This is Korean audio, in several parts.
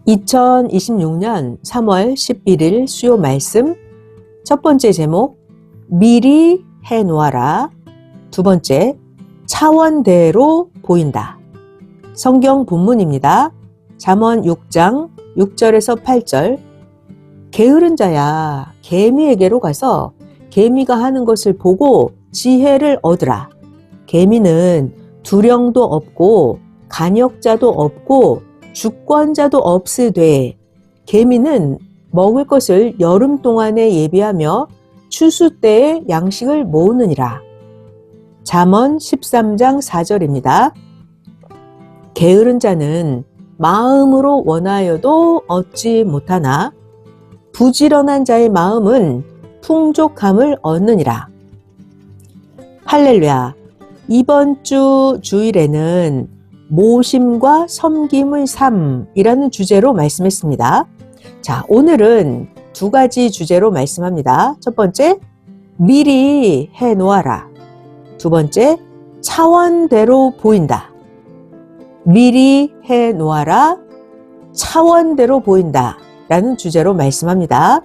2026년 3월 11일 수요 말씀. 첫 번째 제목, 미리 해놓아라. 두 번째, 차원대로 보인다. 성경 본문입니다. 잠언 6장 6절에서 8절. 게으른 자야, 개미에게로 가서 개미가 하는 것을 보고 지혜를 얻으라. 개미는 두령도 없고 간역자도 없고 주권자도 없으되 개미는 먹을 것을 여름 동안에 예비하며 추수 때에 양식을 모으느니라. 잠언 13장 4절입니다. 게으른 자는 마음으로 원하여도 얻지 못하나 부지런한 자의 마음은 풍족함을 얻느니라. 할렐루야. 이번 주 주일에는 모심과 섬김의 삶이라는 주제로 말씀했습니다. 자, 오늘은 두 가지 주제로 말씀합니다. 첫 번째, 미리 해놓아라. 두 번째, 차원대로 보인다. 미리 해놓아라, 차원대로 보인다 라는 주제로 말씀합니다.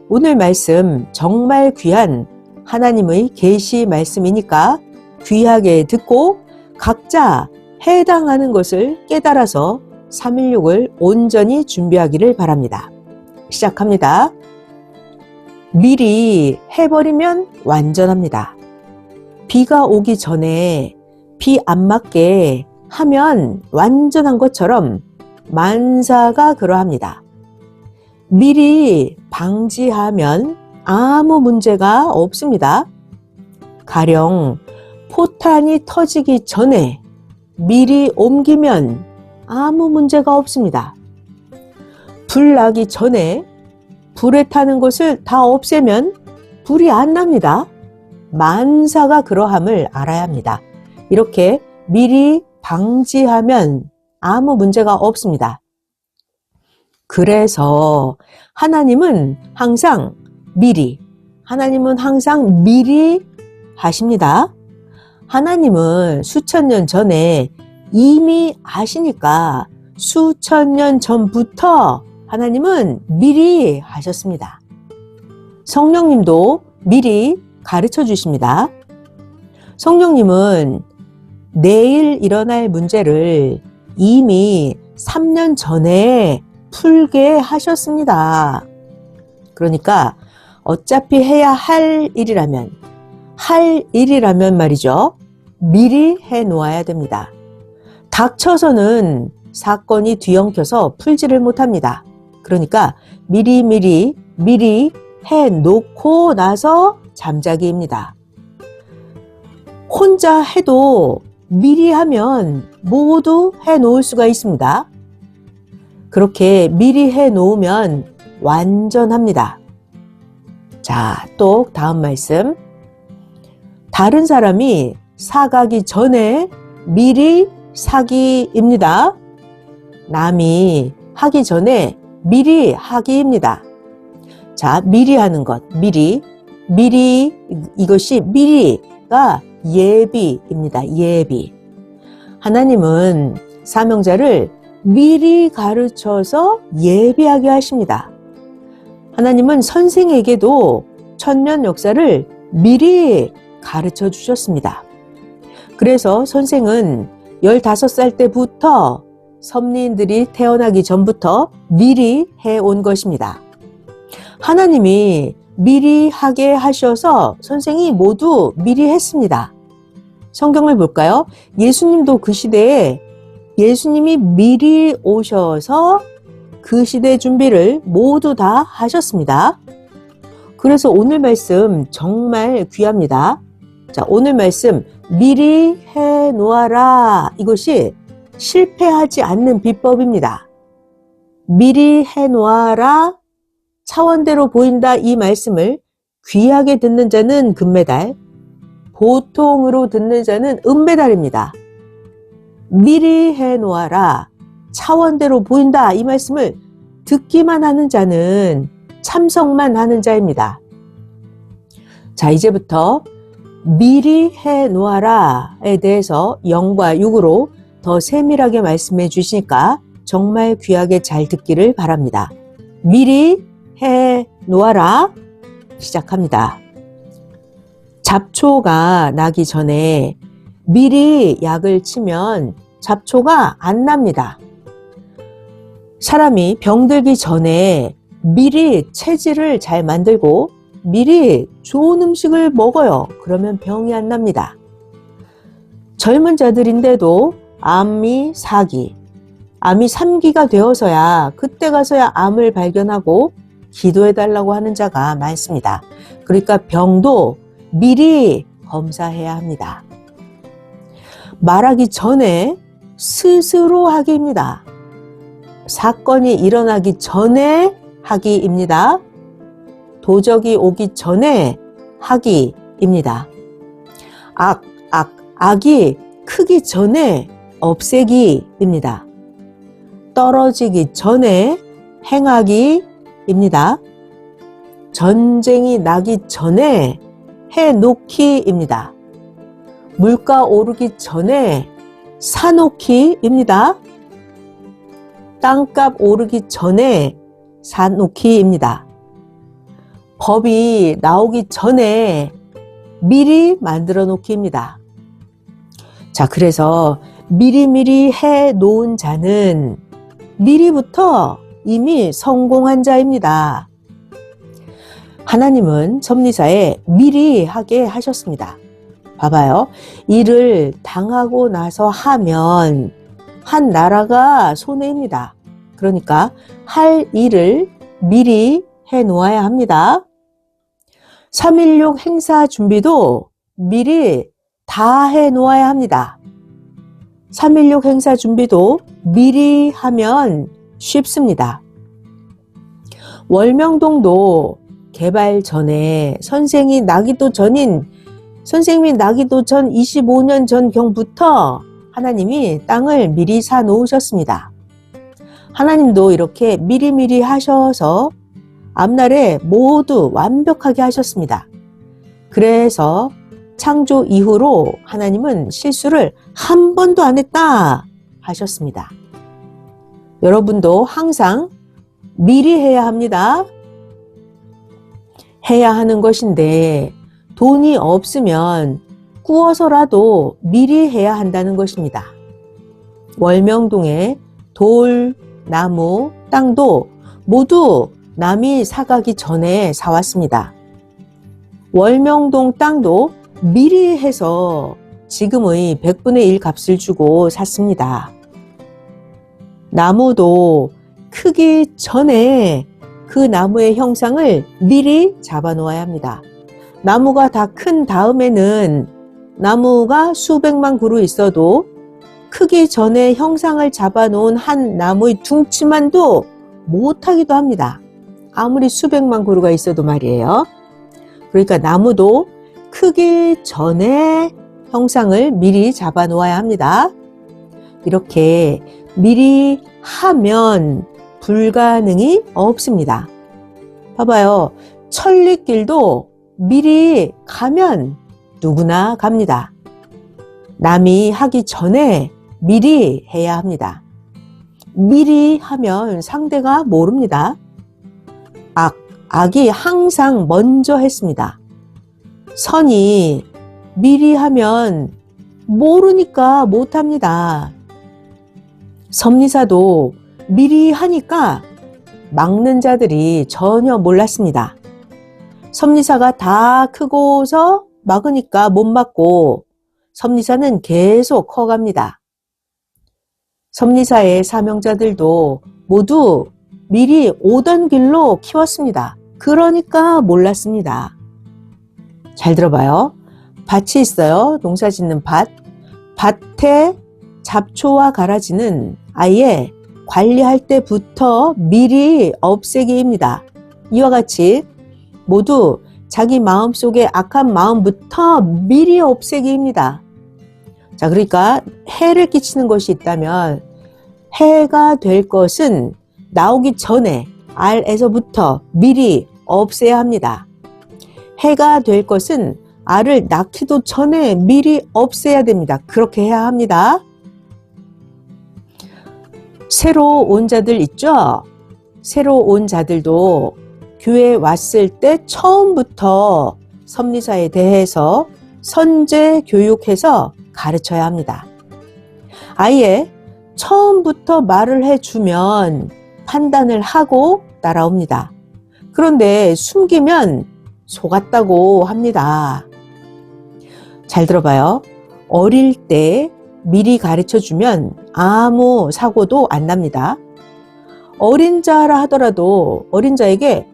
오늘 말씀 정말 귀한 하나님의 계시 말씀이니까 귀하게 듣고 각자 해당하는 것을 깨달아서 316을 온전히 준비하기를 바랍니다. 시작합니다. 미리 해버리면 완전합니다. 비가 오기 전에 비 안 맞게 하면 완전한 것처럼 만사가 그러합니다. 미리 방지하면 아무 문제가 없습니다. 가령 포탄이 터지기 전에 미리 옮기면 아무 문제가 없습니다. 불 나기 전에 불에 타는 것을 다 없애면 불이 안 납니다. 만사가 그러함을 알아야 합니다. 이렇게 미리 방지하면 아무 문제가 없습니다. 그래서 하나님은 항상 미리 하십니다. 하나님은 수천 년 전에 이미 아시니까 수천 년 전부터 하나님은 미리 하셨습니다. 성령님도 미리 가르쳐 주십니다. 성령님은 내일 일어날 문제를 이미 3년 전에 풀게 하셨습니다. 그러니까 어차피 해야 할 일이라면 말이죠. 미리 해놓아야 됩니다. 닥쳐서는 사건이 뒤엉켜서 풀지를 못합니다. 그러니까 미리 해놓고 나서 잠자기입니다. 혼자 해도 미리 하면 모두 해놓을 수가 있습니다. 그렇게 미리 해놓으면 완전합니다. 자, 또 다음 말씀. 다른 사람이 사가기 전에 미리 사기입니다. 남이 하기 전에 미리 하기입니다. 자, 미리 하는 것, 이것이 미리가 예비입니다. 예비. 하나님은 사명자를 미리 가르쳐서 예비하게 하십니다. 하나님은 선생에게도 천년 역사를 미리 가르쳐 주셨습니다. 그래서 선생은 15살 때부터 섭리인들이 태어나기 전부터 미리 해온 것입니다. 하나님이 미리 하게 하셔서 선생이 모두 미리 했습니다. 성경을 볼까요? 예수님도 그 시대에 예수님이 미리 오셔서 그 시대 준비를 모두 다 하셨습니다. 그래서 오늘 말씀 정말 귀합니다. 자, 오늘 말씀 미리 해놓아라. 이것이 실패하지 않는 비법입니다. 미리 해놓아라. 차원대로 보인다. 이 말씀을 귀하게 듣는 자는 금메달, 보통으로 듣는 자는 은메달입니다. 미리 해놓아라. 차원대로 보인다. 이 말씀을 듣기만 하는 자는 참석만 하는 자입니다. 자, 이제부터 미리 해놓아라에 대해서 0과 6으로 더 세밀하게 말씀해 주시니까 정말 귀하게 잘 듣기를 바랍니다. 미리 해 놓아라. 시작합니다. 잡초가 나기 전에 미리 약을 치면 잡초가 안 납니다. 사람이 병들기 전에 미리 체질을 잘 만들고 미리 좋은 음식을 먹어요. 그러면 병이 안 납니다. 젊은 자들인데도 암이 4기, 암이 3기가 되어서야 그때 가서야 암을 발견하고 기도해달라고 하는 자가 많습니다. 그러니까 병도 미리 검사해야 합니다. 말하기 전에 스스로 하기입니다. 사건이 일어나기 전에 하기입니다. 도적이 오기 전에 하기입니다. 악이 크기 전에 없애기입니다. 떨어지기 전에 행하기입니다. 전쟁이 나기 전에 해놓기입니다. 물가 오르기 전에 사놓기입니다. 땅값 오르기 전에 사놓기입니다. 법이 나오기 전에 미리 만들어 놓기입니다. 자, 그래서 미리미리 해 놓은 자는 미리부터 이미 성공한 자입니다. 하나님은 섭리사에 미리 하게 하셨습니다. 봐봐요. 일을 당하고 나서 하면 한 나라가 손해입니다. 그러니까 할 일을 미리 해 놓아야 합니다. 3.16 행사 준비도 미리 다 해 놓아야 합니다. 3.16 행사 준비도 미리 하면 쉽습니다. 월명동도 개발 전에 선생님이 나기도 전 25년 전경부터 하나님이 땅을 미리 사 놓으셨습니다. 하나님도 이렇게 미리미리 하셔서 앞날에 모두 완벽하게 하셨습니다. 그래서 창조 이후로 하나님은 실수를 한 번도 안 했다 하셨습니다. 여러분도 항상 미리 해야 합니다. 해야 하는 것인데 돈이 없으면 구워서라도 미리 해야 한다는 것입니다. 월명동의 돌, 나무, 땅도 모두 남이 사가기 전에 사왔습니다. 월명동 땅도 미리 해서 지금의 100분의 1 값을 주고 샀습니다. 나무도 크기 전에 그 나무의 형상을 미리 잡아 놓아야 합니다. 나무가 다 큰 다음에는 나무가 수백만 그루 있어도 크기 전에 형상을 잡아 놓은 한 나무의 둥치만도 못하기도 합니다. 아무리 수백만 그루가 있어도 말이에요. 그러니까 나무도 크기 전에 형상을 미리 잡아 놓아야 합니다. 이렇게 미리 하면 불가능이 없습니다. 봐봐요. 천리길도 미리 가면 누구나 갑니다. 남이 하기 전에 미리 해야 합니다. 미리 하면 상대가 모릅니다. 악이 항상 먼저 했습니다. 선이 미리 하면 모르니까 못합니다. 섭리사도 미리 하니까 막는 자들이 전혀 몰랐습니다. 섭리사가 다 크고서 막으니까 못 막고 섭리사는 계속 커갑니다. 섭리사의 사명자들도 모두 미리 오던 길로 키웠습니다. 그러니까 몰랐습니다. 잘 들어봐요. 밭이 있어요. 농사 짓는 밭. 밭에 잡초와 가라지는 아예 관리할 때부터 미리 없애기입니다. 이와 같이 모두 자기 마음속에 악한 마음부터 미리 없애기입니다. 자, 그러니까 해를 끼치는 것이 있다면 해가 될 것은 나오기 전에 알에서부터 미리 없애야 합니다. 해가 될 것은 알을 낳기도 전에 미리 없애야 됩니다. 그렇게 해야 합니다. 새로 온 자들 있죠? 새로 온 자들도 교회에 왔을 때 처음부터 섭리사에 대해서 선제 교육해서 가르쳐야 합니다. 아예 처음부터 말을 해주면 판단을 하고 따라옵니다. 그런데 숨기면 속았다고 합니다. 잘 들어봐요. 어릴 때 미리 가르쳐주면 아무 사고도 안 납니다. 어린 자라 하더라도 어린 자에게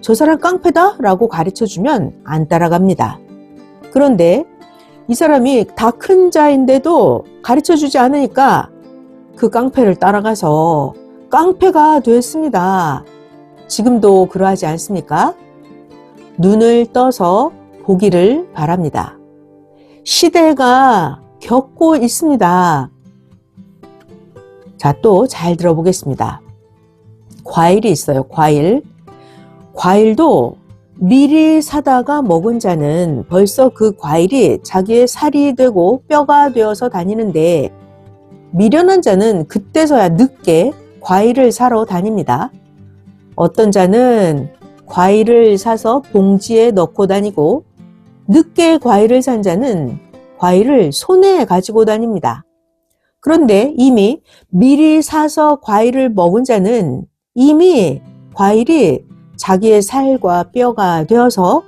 저 사람 깡패다 라고 가르쳐주면 안 따라갑니다. 그런데 이 사람이 다 큰 자인데도 가르쳐주지 않으니까 그 깡패를 따라가서 깡패가 됐습니다. 지금도 그러하지 않습니까? 눈을 떠서 보기를 바랍니다. 시대가 겪고 있습니다. 자, 또 잘 들어보겠습니다. 과일이 있어요. 과일도 미리 사다가 먹은 자는 벌써 그 과일이 자기의 살이 되고 뼈가 되어서 다니는데 미련한 자는 그때서야 늦게 과일을 사러 다닙니다. 어떤 자는 과일을 사서 봉지에 넣고 다니고 늦게 과일을 산 자는 과일을 손에 가지고 다닙니다. 그런데 이미 미리 사서 과일을 먹은 자는 이미 과일이 자기의 살과 뼈가 되어서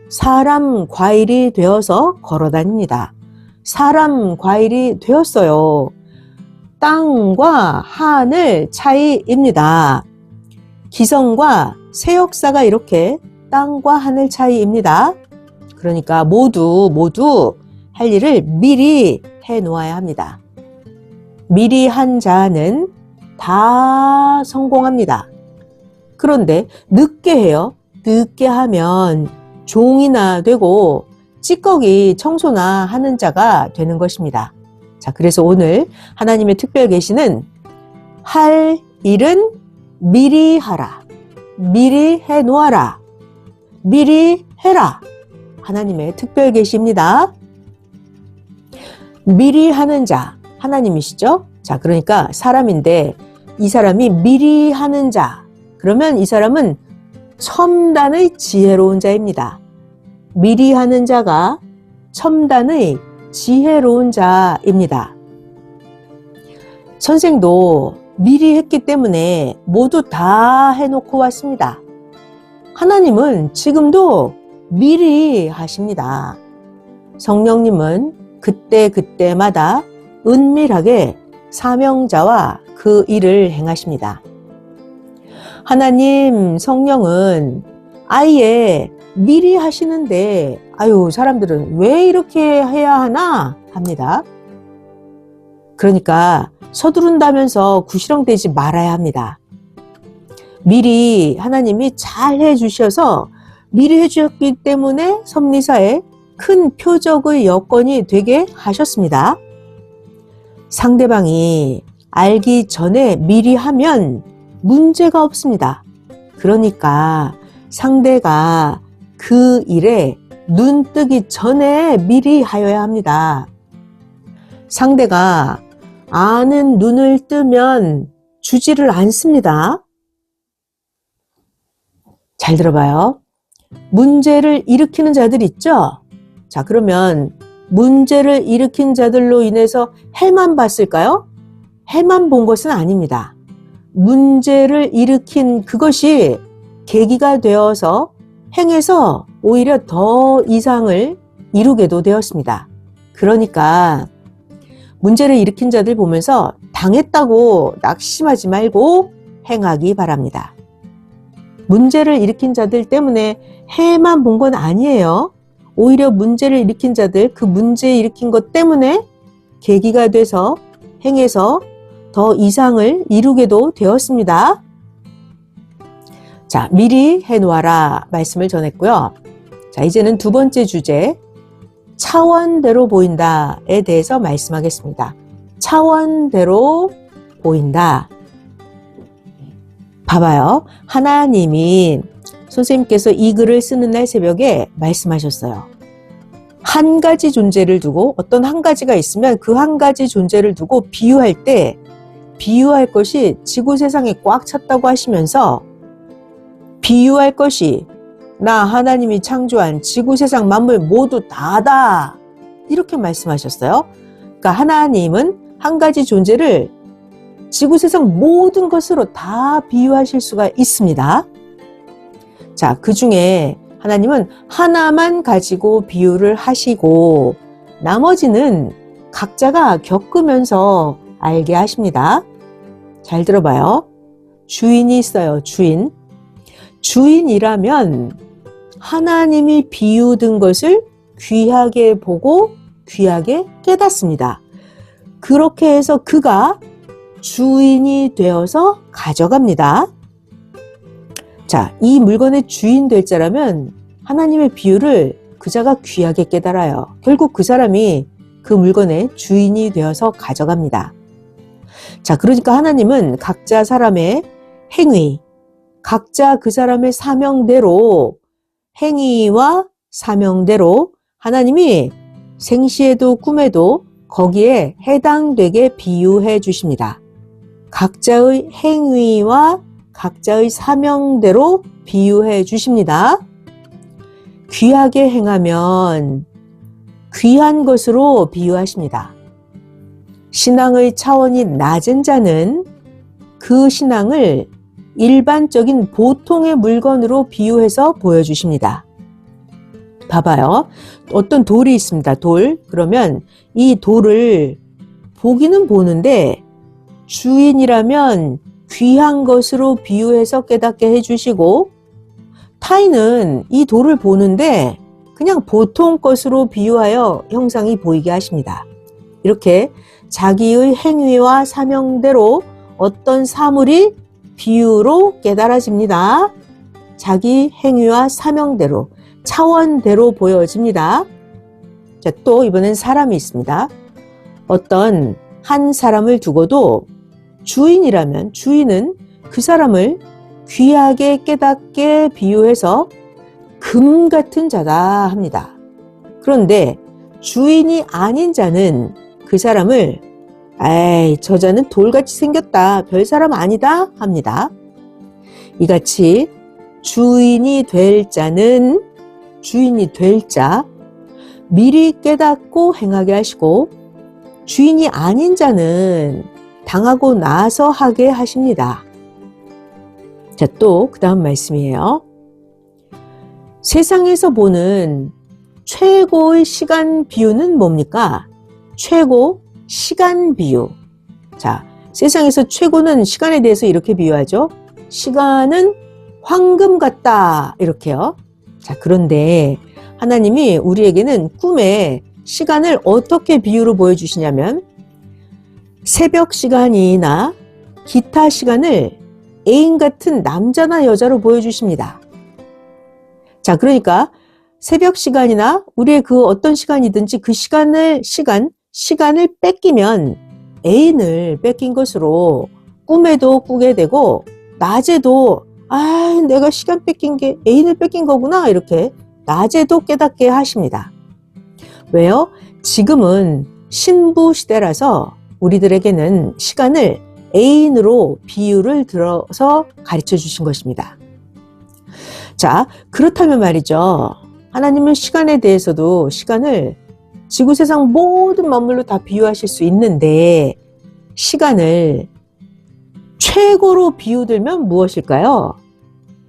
사람 과일이 되어서 걸어 다닙니다. 사람 과일이 되었어요. 땅과 하늘 차이입니다. 기성과 새 역사가 이렇게 땅과 하늘 차이입니다. 그러니까 모두 할 일을 미리 해 놓아야 합니다. 미리 한 자는 다 성공합니다. 그런데 늦게 해요. 늦게 하면 종이나 되고 찌꺼기 청소나 하는 자가 되는 것입니다. 자, 그래서 오늘 하나님의 특별 계시는 할 일은 미리 하라. 미리 해 놓아라. 미리 해라. 하나님의 특별 계시입니다. 미리 하는 자, 하나님이시죠? 자, 그러니까 사람인데 이 사람이 미리 하는 자, 그러면 이 사람은 첨단의 지혜로운 자입니다. 미리 하는 자가 첨단의 지혜로운 자입니다. 선생도 미리 했기 때문에 모두 다 해놓고 왔습니다. 하나님은 지금도 미리 하십니다. 성령님은 그때마다 은밀하게 사명자와 그 일을 행하십니다. 하나님 성령은 아예 미리 하시는데 사람들은 왜 이렇게 해야 하나 합니다. 그러니까 서두른다면서 구시렁대지 말아야 합니다. 미리 하나님이 잘 해주셔서 미리 해주셨기 때문에 섭리사에 큰 표적의 여건이 되게 하셨습니다. 상대방이 알기 전에 미리 하면 문제가 없습니다. 그러니까 상대가 그 일에 눈 뜨기 전에 미리 하여야 합니다. 상대가 아는 눈을 뜨면 주지를 않습니다. 잘 들어봐요. 문제를 일으키는 자들 있죠? 자, 그러면 문제를 일으킨 자들로 인해서 해만 봤을까요? 해만 본 것은 아닙니다. 문제를 일으킨 그것이 계기가 되어서 행해서 오히려 더 이상을 이루게도 되었습니다. 그러니까 문제를 일으킨 자들 보면서 당했다고 낙심하지 말고 행하기 바랍니다. 문제를 일으킨 자들 때문에 해만 본 건 아니에요. 오히려 문제를 일으킨 자들, 그 문제 일으킨 것 때문에 계기가 돼서 행해서 더 이상을 이루게도 되었습니다. 자, 미리 해놓아라 말씀을 전했고요. 자, 이제는 두 번째 주제, 차원대로 보인다에 대해서 말씀하겠습니다. 차원대로 보인다. 봐봐요. 하나님이 선생님께서 이 글을 쓰는 날 새벽에 말씀하셨어요. 한 가지 존재를 두고 어떤 한 가지가 있으면 그 한 가지 존재를 두고 비유할 때 비유할 것이 지구 세상에 꽉 찼다고 하시면서 비유할 것이 나 하나님이 창조한 지구 세상 만물 모두 다다 이렇게 말씀하셨어요. 그러니까 하나님은 한 가지 존재를 지구 세상 모든 것으로 다 비유하실 수가 있습니다. 자, 그 중에 하나님은 하나만 가지고 비유를 하시고 나머지는 각자가 겪으면서 알게 하십니다. 잘 들어봐요. 주인이 있어요. 주인. 주인이라면 하나님이 비유든 것을 귀하게 보고 귀하게 깨닫습니다. 그렇게 해서 그가 주인이 되어서 가져갑니다. 자, 이 물건의 주인 될 자라면 하나님의 비유를 그 자가 귀하게 깨달아요. 결국 그 사람이 그 물건의 주인이 되어서 가져갑니다. 자, 그러니까 하나님은 각자 사람의 행위, 각자 그 사람의 사명대로 행위와 사명대로 하나님이 생시에도 꿈에도 거기에 해당되게 비유해 주십니다. 각자의 행위와 각자의 사명대로 비유해 주십니다. 귀하게 행하면 귀한 것으로 비유하십니다. 신앙의 차원이 낮은 자는 그 신앙을 일반적인 보통의 물건으로 비유해서 보여주십니다. 봐봐요. 어떤 돌이 있습니다. 돌. 그러면 이 돌을 보기는 보는데 주인이라면 귀한 것으로 비유해서 깨닫게 해주시고 타인은 이 돌을 보는데 그냥 보통 것으로 비유하여 형상이 보이게 하십니다. 이렇게 자기의 행위와 사명대로 어떤 사물이 비유로 깨달아집니다. 자기 행위와 사명대로, 차원대로 보여집니다. 자, 또 이번엔 사람이 있습니다. 어떤 한 사람을 두고도 주인이라면 주인은 그 사람을 귀하게 깨닫게 비유해서 금 같은 자다 합니다. 그런데 주인이 아닌 자는 그 사람을 에이, 저 자는 돌같이 생겼다. 별 사람 아니다 합니다. 이같이 주인이 될 자는 주인이 될 자 미리 깨닫고 행하게 하시고 주인이 아닌 자는 당하고 나서 하게 하십니다. 자, 또 그 다음 말씀이에요. 세상에서 보는 최고의 시간 비유는 뭡니까? 최고 시간 비유. 자, 세상에서 최고는 시간에 대해서 이렇게 비유하죠. 시간은 황금 같다. 이렇게요. 자, 그런데 하나님이 우리에게는 꿈에 시간을 어떻게 비유로 보여주시냐면 새벽 시간이나 기타 시간을 애인 같은 남자나 여자로 보여주십니다. 자, 그러니까 새벽 시간이나 우리의 그 어떤 시간이든지 그 시간을 뺏기면 애인을 뺏긴 것으로 꿈에도 꾸게 되고 낮에도 내가 시간 뺏긴 게 애인을 뺏긴 거구나 이렇게 낮에도 깨닫게 하십니다. 왜요? 지금은 신부 시대라서 우리들에게는 시간을 애인으로 비유를 들어서 가르쳐 주신 것입니다. 자, 그렇다면 말이죠. 하나님은 시간에 대해서도 시간을 지구 세상 모든 만물로 다 비유하실 수 있는데 시간을 최고로 비유들면 무엇일까요?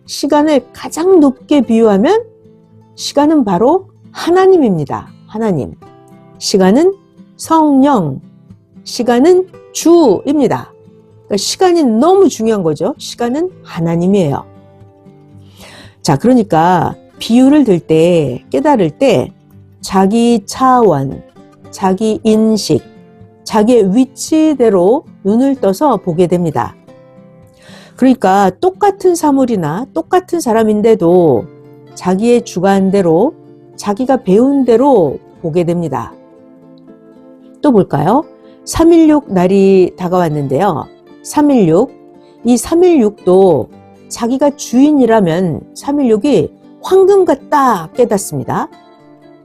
시간을 가장 높게 비유하면 시간은 바로 하나님입니다. 하나님. 시간은 성령. 시간은 주입니다. 그러니까 시간이 너무 중요한 거죠. 시간은 하나님이에요. 자, 그러니까 비유를 들 때, 깨달을 때 자기 차원, 자기 인식, 자기의 위치대로 눈을 떠서 보게 됩니다. 그러니까 똑같은 사물이나 똑같은 사람인데도 자기의 주관대로, 자기가 배운 대로 보게 됩니다. 또 볼까요? 3.16 날이 다가왔는데요. 3.16, 이 3.16도 자기가 주인이라면 3.16이 황금 같다 깨닫습니다.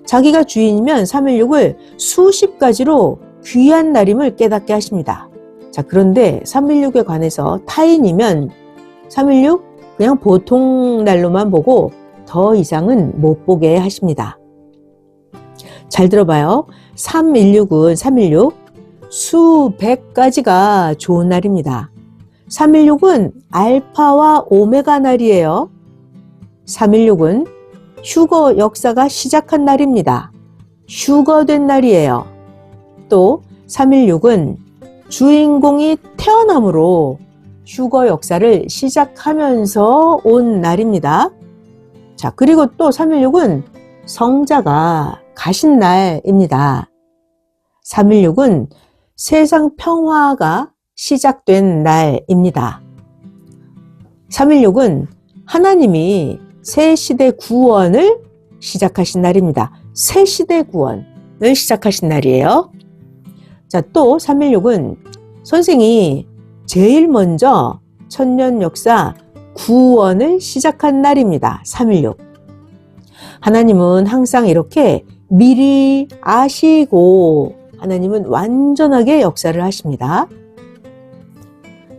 자기가 주인이면 3.16을 수십 가지로 귀한 날임을 깨닫게 하십니다. 자, 그런데 316에 관해서 타인이면 316 그냥 보통 날로만 보고 더 이상은 못 보게 하십니다. 잘 들어봐요. 316 수백 가지가 좋은 날입니다. 316은 알파와 오메가 날이에요. 316은 휴거 역사가 시작한 날입니다. 휴거된 날이에요. 또 316은 주인공이 태어남으로 휴거 역사를 시작하면서 온 날입니다. 자, 그리고 또 316은 성자가 가신 날입니다. 316은 세상 평화가 시작된 날입니다. 316은 하나님이 새 시대 구원을 시작하신 날입니다. 새 시대 구원을 시작하신 날이에요. 자, 또 316은 선생이 제일 먼저 천년 역사 구원을 시작한 날입니다. 316. 하나님은 항상 이렇게 미리 아시고 하나님은 완전하게 역사를 하십니다.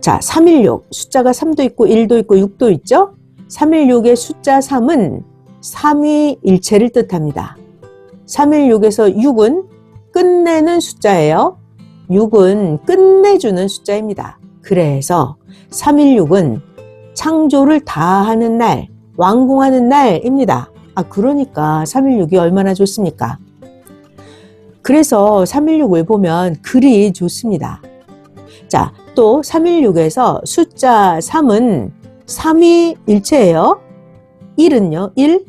자, 316 숫자가 3도 있고 1도 있고 6도 있죠? 316의 숫자 3은 삼위일체를 뜻합니다. 316에서 6은 끝내는 숫자예요. 6은 끝내주는 숫자입니다. 그래서 316은 창조를 다 하는 날, 완공하는 날입니다. 그러니까 316이 얼마나 좋습니까? 그래서 316을 보면 글이 좋습니다. 자, 또 316에서 숫자 3은 삼위일체예요. 1은요, 1,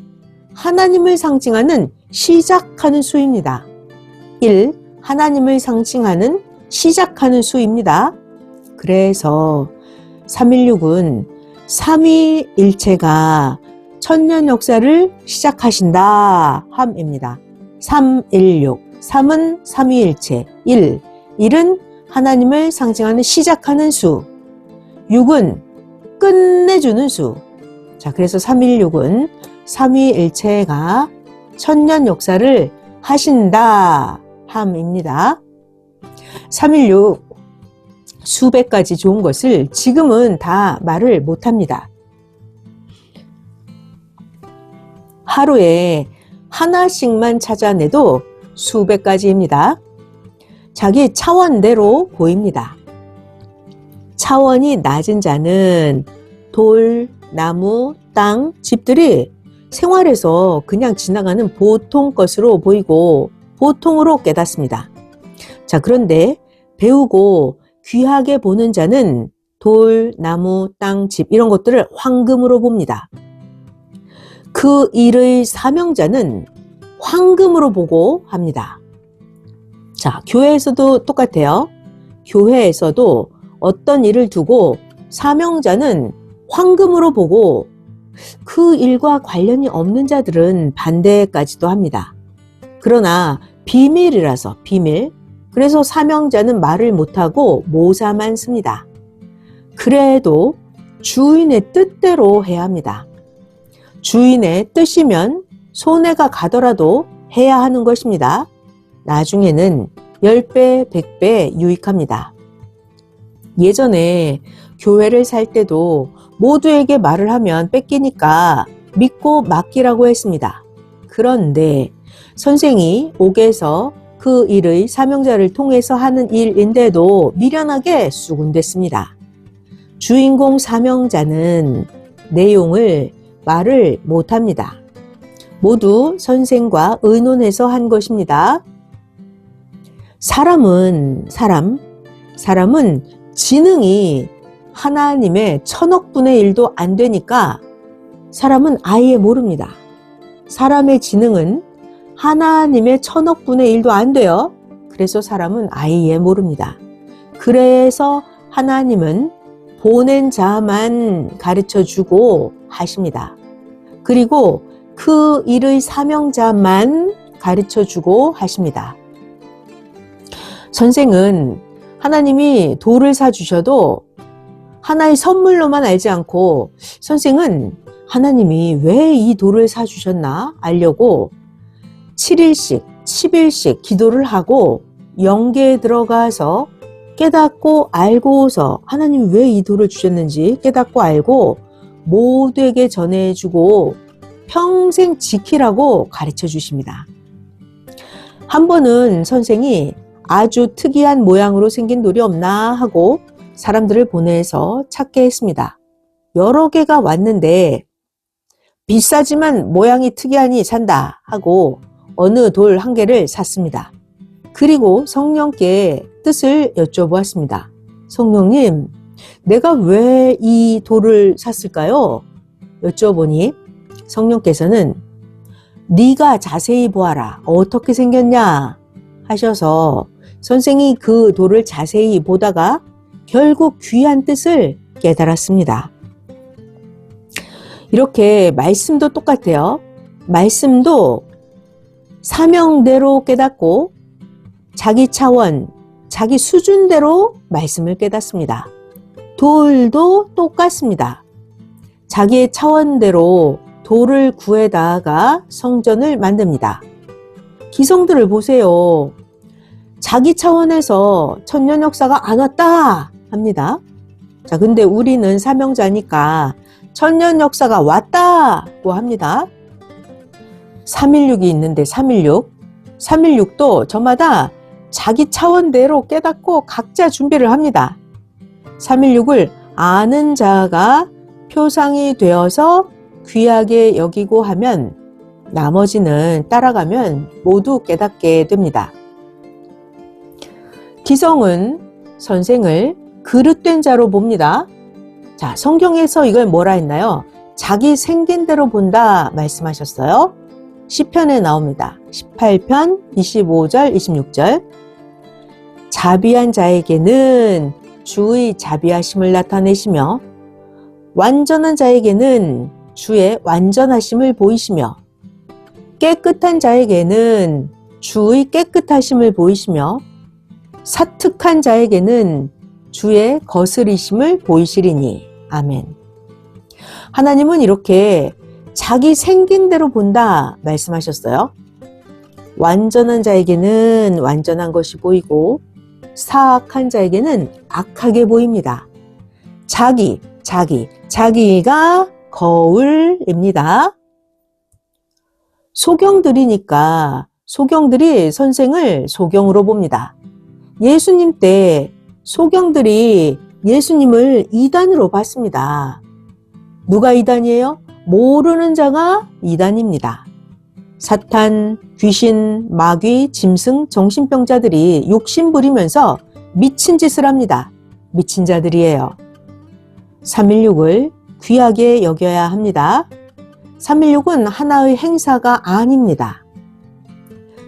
하나님을 상징하는 시작하는 수입니다. 1, 하나님을 상징하는 시작하는 수입니다. 그래서 316은 삼위일체가 천년 역사를 시작하신다 함입니다. 316, 3은 삼위일체, 1, 1은 하나님을 상징하는 시작하는 수, 6은 끝내주는 수. 자, 그래서 316은 삼위일체가 천년 역사를 하신다 함입니다. 316 수백 가지 좋은 것을 지금은 다 말을 못합니다. 하루에 하나씩만 찾아내도 수백 가지입니다. 자기 차원대로 보입니다. 차원이 낮은 자는 돌, 나무, 땅, 집들이 생활에서 그냥 지나가는 보통 것으로 보이고 보통으로 깨닫습니다. 자, 그런데 배우고 귀하게 보는 자는 돌, 나무, 땅, 집 이런 것들을 황금으로 봅니다. 그 일의 사명자는 황금으로 보고 합니다. 자, 교회에서도 똑같아요. 교회에서도 어떤 일을 두고 사명자는 황금으로 보고 그 일과 관련이 없는 자들은 반대까지도 합니다. 그러나 비밀이라서 비밀. 그래서 사명자는 말을 못하고 모사만 씁니다. 그래도 주인의 뜻대로 해야 합니다. 주인의 뜻이면 손해가 가더라도 해야 하는 것입니다. 나중에는 10배, 100배 유익합니다. 예전에 교회를 살 때도 모두에게 말을 하면 뺏기니까 믿고 맡기라고 했습니다. 그런데 선생이 옥에서 그 일의 사명자를 통해서 하는 일인데도 미련하게 수군댔습니다. 주인공 사명자는 내용을 말을 못합니다. 모두 선생과 의논해서 한 것입니다. 사람은 지능이 하나님의 1000억분의 1도 안 되니까 사람은 아예 모릅니다. 사람의 지능은 하나님의 1000억분의 1도 안 돼요. 그래서 사람은 아예 모릅니다. 그래서 하나님은 보낸 자만 가르쳐주고 하십니다. 그리고 그 일의 사명자만 가르쳐주고 하십니다. 선생은 하나님이 돌을 사주셔도 하나의 선물로만 알지 않고 선생은 하나님이 왜 이 돌을 사주셨나 알려고 7일씩, 10일씩 기도를 하고 영계에 들어가서 깨닫고 알고서 하나님 왜 이 돌을 주셨는지 깨닫고 알고 모두에게 전해주고 평생 지키라고 가르쳐 주십니다. 한 번은 선생이 아주 특이한 모양으로 생긴 돌이 없나 하고 사람들을 보내서 찾게 했습니다. 여러 개가 왔는데 비싸지만 모양이 특이하니 산다 하고 어느 돌 한 개를 샀습니다. 그리고 성령께 뜻을 여쭤보았습니다. 성령님, 내가 왜 이 돌을 샀을까요? 여쭤보니 성령께서는 네가 자세히 보아라. 어떻게 생겼냐? 하셔서 선생이 그 돌을 자세히 보다가 결국 귀한 뜻을 깨달았습니다. 이렇게 말씀도 똑같아요. 말씀도 사명대로 깨닫고 자기 차원, 자기 수준대로 말씀을 깨닫습니다. 돌도 똑같습니다. 자기의 차원대로 돌을 구해다가 성전을 만듭니다. 기성들을 보세요. 자기 차원에서 천년 역사가 안 왔다 합니다. 자, 근데 우리는 사명자니까 천년 역사가 왔다고 합니다. 316이 있는데 316도 저마다 자기 차원대로 깨닫고 각자 준비를 합니다. 316을 아는 자가 표상이 되어서 귀하게 여기고 하면 나머지는 따라가면 모두 깨닫게 됩니다. 기성은 선생을 그릇된 자로 봅니다. 자, 성경에서 이걸 뭐라 했나요? 자기 생긴 대로 본다 말씀하셨어요. 시편에 나옵니다. 18편 25절 26절. 자비한 자에게는 주의 자비하심을 나타내시며 완전한 자에게는 주의 완전하심을 보이시며 깨끗한 자에게는 주의 깨끗하심을 보이시며 사특한 자에게는 주의 거스리심을 보이시리니. 아멘. 하나님은 이렇게 자기 생긴 대로 본다 말씀하셨어요. 완전한 자에게는 완전한 것이 보이고 사악한 자에게는 악하게 보입니다. 자기가 거울입니다. 소경들이니까 소경들이 선생을 소경으로 봅니다. 예수님 때 소경들이 예수님을 이단으로 봤습니다. 누가 이단이에요? 모르는 자가 이단입니다. 사탄, 귀신, 마귀, 짐승, 정신병자들이 욕심 부리면서 미친 짓을 합니다. 미친 자들이에요. 316을 귀하게 여겨야 합니다. 316은 하나의 행사가 아닙니다.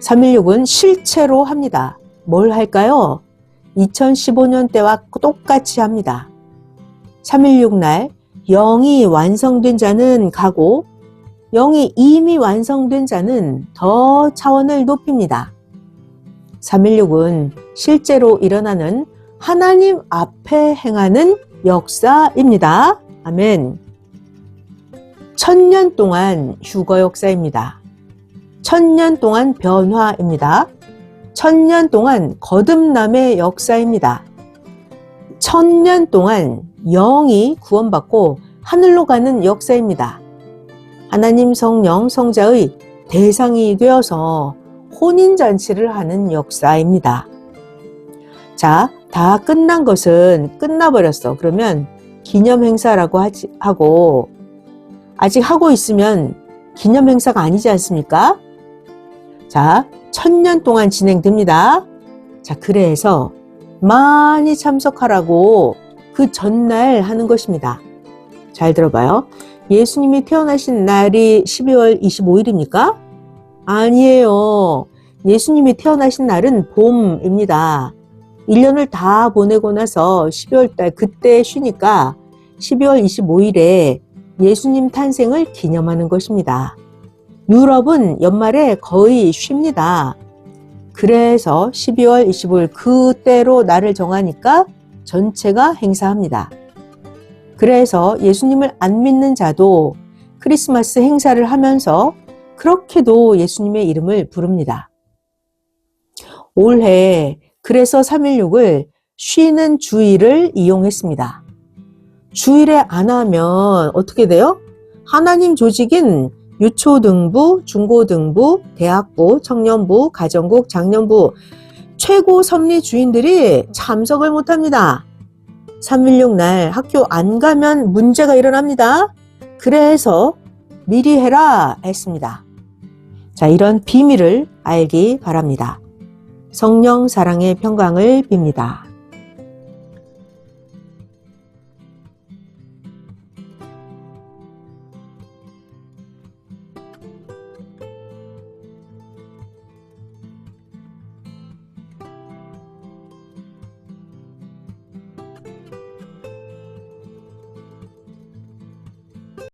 316은 실체로 합니다. 뭘 할까요? 2015년 때와 똑같이 합니다. 316 날 영이 완성된 자는 가고 영이 이미 완성된 자는 더 차원을 높입니다. 316은 실제로 일어나는 하나님 앞에 행하는 역사입니다. 아멘. 1000년 동안 휴거 역사입니다. 1000년 동안 변화입니다. 1000년 동안 거듭남의 역사입니다. 1000년 동안 영이 구원받고 하늘로 가는 역사입니다. 하나님 성령 성자의 대상이 되어서 혼인잔치를 하는 역사입니다. 자, 다 끝난 것은 끝나버렸어. 그러면 기념행사라고 하고 아직 하고 있으면 기념행사가 아니지 않습니까? 자, 1000년 동안 진행됩니다. 자, 그래서 많이 참석하라고 그 전날 하는 것입니다. 잘 들어봐요. 예수님이 태어나신 날이 12월 25일입니까? 아니에요. 예수님이 태어나신 날은 봄입니다. 1년을 다 보내고 나서 12월 달 그때 쉬니까 12월 25일에 예수님 탄생을 기념하는 것입니다. 유럽은 연말에 거의 쉽니다. 그래서 12월 25일 그때로 날을 정하니까 전체가 행사합니다. 그래서 예수님을 안 믿는 자도 크리스마스 행사를 하면서 그렇게도 예수님의 이름을 부릅니다. 올해 그래서 316을 쉬는 주일을 이용했습니다. 주일에 안 하면 어떻게 돼요? 하나님 조직인 유초등부, 중고등부, 대학부, 청년부, 가정국, 장년부 최고 섭리 주인들이 참석을 못합니다. 316 날 학교 안 가면 문제가 일어납니다. 그래서 미리 해라 했습니다. 자, 이런 비밀을 알기 바랍니다. 성령 사랑의 평강을 빕니다.